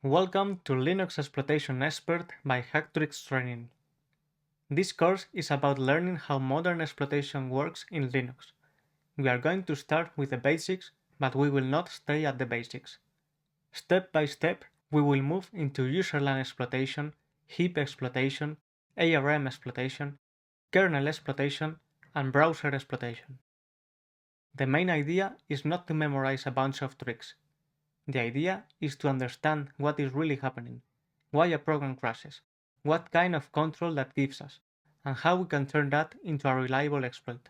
Welcome to Linux Exploitation Expert by HackTricks training. This course is about learning how modern exploitation works in Linux. We are going to start with the basics, but we will not stay at the basics. Step by step, we will move into userland exploitation, heap exploitation, ARM exploitation, kernel exploitation, and browser exploitation. The main idea is not to memorize a bunch of tricks. The idea is to understand what is really happening, why a program crashes, what kind of control that gives us, and how we can turn that into a reliable exploit.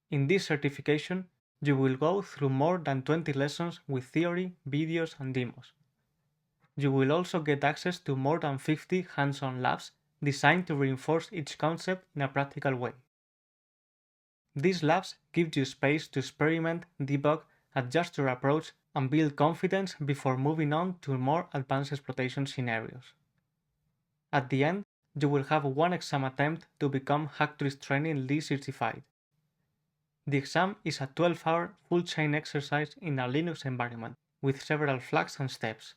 In this certification, you will go through more than 20 lessons with theory, videos, and demos. You will also get access to more than 50 hands-on labs designed to reinforce each concept in a practical way. These labs give you space to experiment, debug, adjust your approach, and build confidence before moving on to more advanced exploitation scenarios. At the end, you will have one exam attempt to become HackTricks Training Lead certified. The exam is a 12-hour full-chain exercise in a Linux environment, with several flags and steps.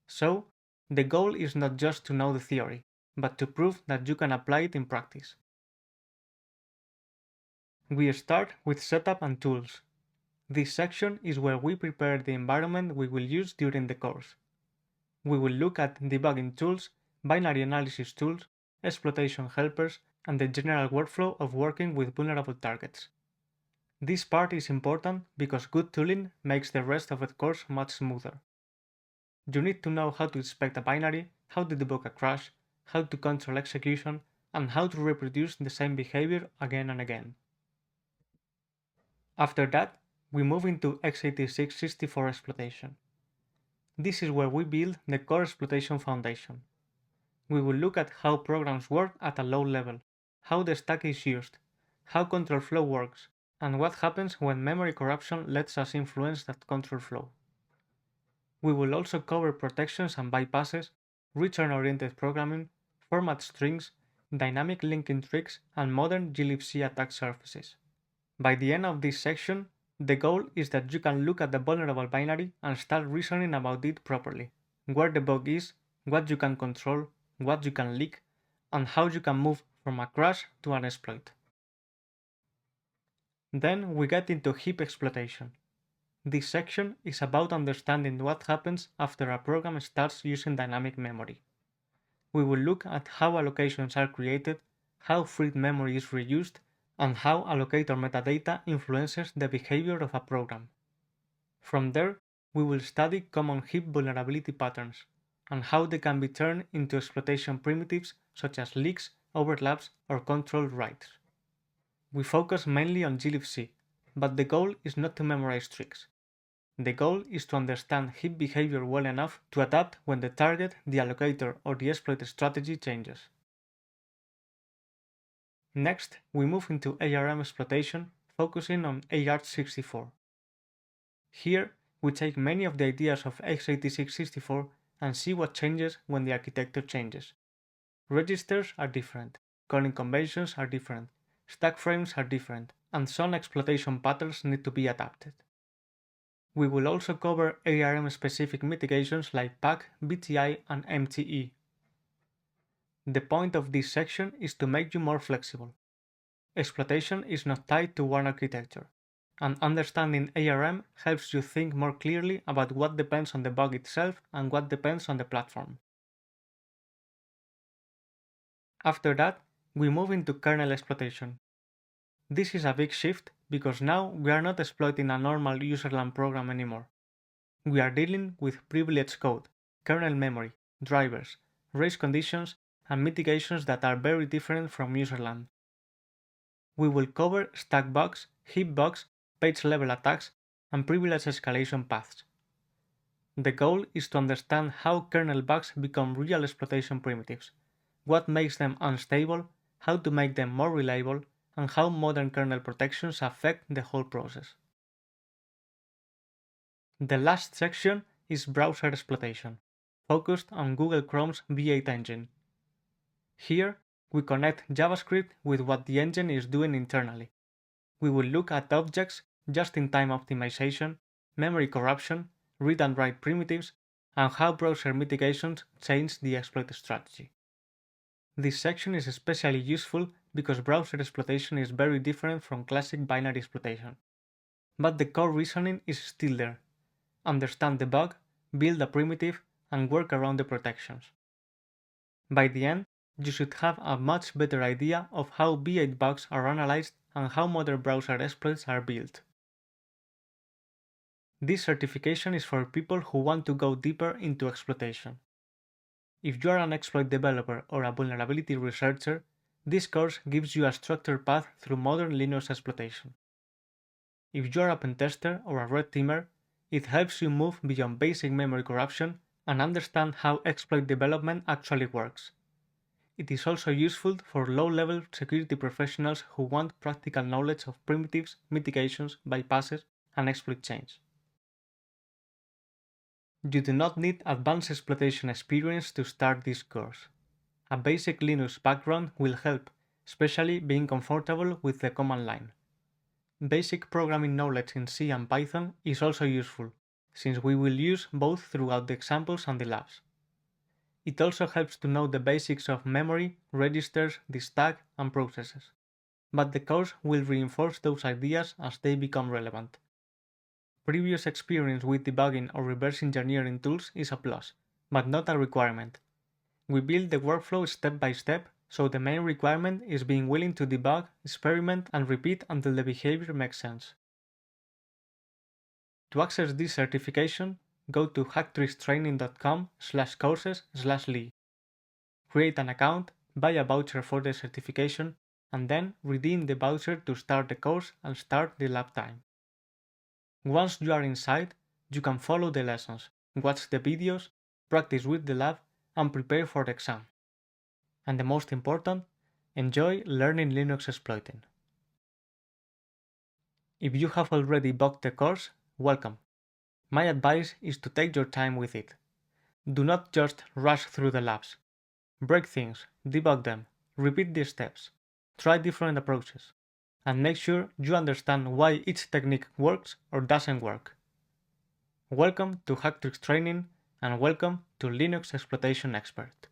So, the goal is not just to know the theory, but to prove that you can apply it in practice. We start with setup and tools. This section is where we prepare the environment we will use during the course. We will look at debugging tools, binary analysis tools, exploitation helpers, and the general workflow of working with vulnerable targets. This part is important because good tooling makes the rest of the course much smoother. You need to know how to inspect a binary, how to debug a crash, how to control execution, and how to reproduce the same behavior again and again. After that, we move into x86-64 exploitation. This is where we build the core exploitation foundation. We will look at how programs work at a low level, how the stack is used, how control flow works, and what happens when memory corruption lets us influence that control flow. We will also cover protections and bypasses, return-oriented programming, format strings, dynamic linking tricks, and modern glibc attack surfaces. By the end of this section, the goal is that you can look at the vulnerable binary and start reasoning about it properly, where the bug is, what you can control, what you can leak, and how you can move from a crash to an exploit. Then we get into heap exploitation. This section is about understanding what happens after a program starts using dynamic memory. We will look at how allocations are created, how freed memory is reused, and how allocator metadata influences the behavior of a program. From there, we will study common heap vulnerability patterns, and how they can be turned into exploitation primitives such as leaks, overlaps, or controlled writes. We focus mainly on glibc, but the goal is not to memorize tricks. The goal is to understand heap behavior well enough to adapt when the target, the allocator, or the exploit strategy changes. Next, we move into ARM exploitation, focusing on AArch64. Here, we take many of the ideas of x86-64 and see what changes when the architecture changes. Registers are different, calling conventions are different, stack frames are different, and some exploitation patterns need to be adapted. We will also cover ARM-specific mitigations like PAC, BTI, and MTE. The point of this section is to make you more flexible. Exploitation is not tied to one architecture, and understanding ARM helps you think more clearly about what depends on the bug itself and what depends on the platform. After that, we move into kernel exploitation. This is a big shift because now we are not exploiting a normal userland program anymore. We are dealing with privileged code, kernel memory, drivers, race conditions, and mitigations that are very different from userland. We will cover stack bugs, heap bugs, page level attacks, and privilege escalation paths. The goal is to understand how kernel bugs become real exploitation primitives, what makes them unstable, how to make them more reliable, and how modern kernel protections affect the whole process. The last section is browser exploitation, focused on Google Chrome's V8 engine. Here, we connect JavaScript with what the engine is doing internally. We will look at objects, just-in-time optimization, memory corruption, read and write primitives, and how browser mitigations change the exploit strategy. This section is especially useful because browser exploitation is very different from classic binary exploitation. But the core reasoning is still there. Understand the bug, build a primitive, and work around the protections. By the end, you should have a much better idea of how V8 bugs are analyzed and how modern browser exploits are built. This certification is for people who want to go deeper into exploitation. If you are an exploit developer or a vulnerability researcher, this course gives you a structured path through modern Linux exploitation. If you are a pentester or a red teamer, it helps you move beyond basic memory corruption and understand how exploit development actually works. It is also useful for low-level security professionals who want practical knowledge of primitives, mitigations, bypasses, and exploit chains. You do not need advanced exploitation experience to start this course. A basic Linux background will help, especially being comfortable with the command line. Basic programming knowledge in C and Python is also useful, since we will use both throughout the examples and the labs. It also helps to know the basics of memory, registers, the stack, and processes. But the course will reinforce those ideas as they become relevant. Previous experience with debugging or reverse engineering tools is a plus, but not a requirement. We build the workflow step by step, so the main requirement is being willing to debug, experiment, and repeat until the behavior makes sense. To access this certification, go to hacktrickstraining.com/courses/Lee. Create an account, buy a voucher for the certification, and then redeem the voucher to start the course and start the lab time. Once you are inside, you can follow the lessons, watch the videos, practice with the lab, and prepare for the exam. And the most important, enjoy learning Linux exploiting. If you have already bought the course, welcome. My advice is to take your time with it. Do not just rush through the labs. Break things, debug them, repeat the steps, try different approaches, and make sure you understand why each technique works or doesn't work. Welcome to HackTricks Training, and welcome to Linux Exploitation Expert.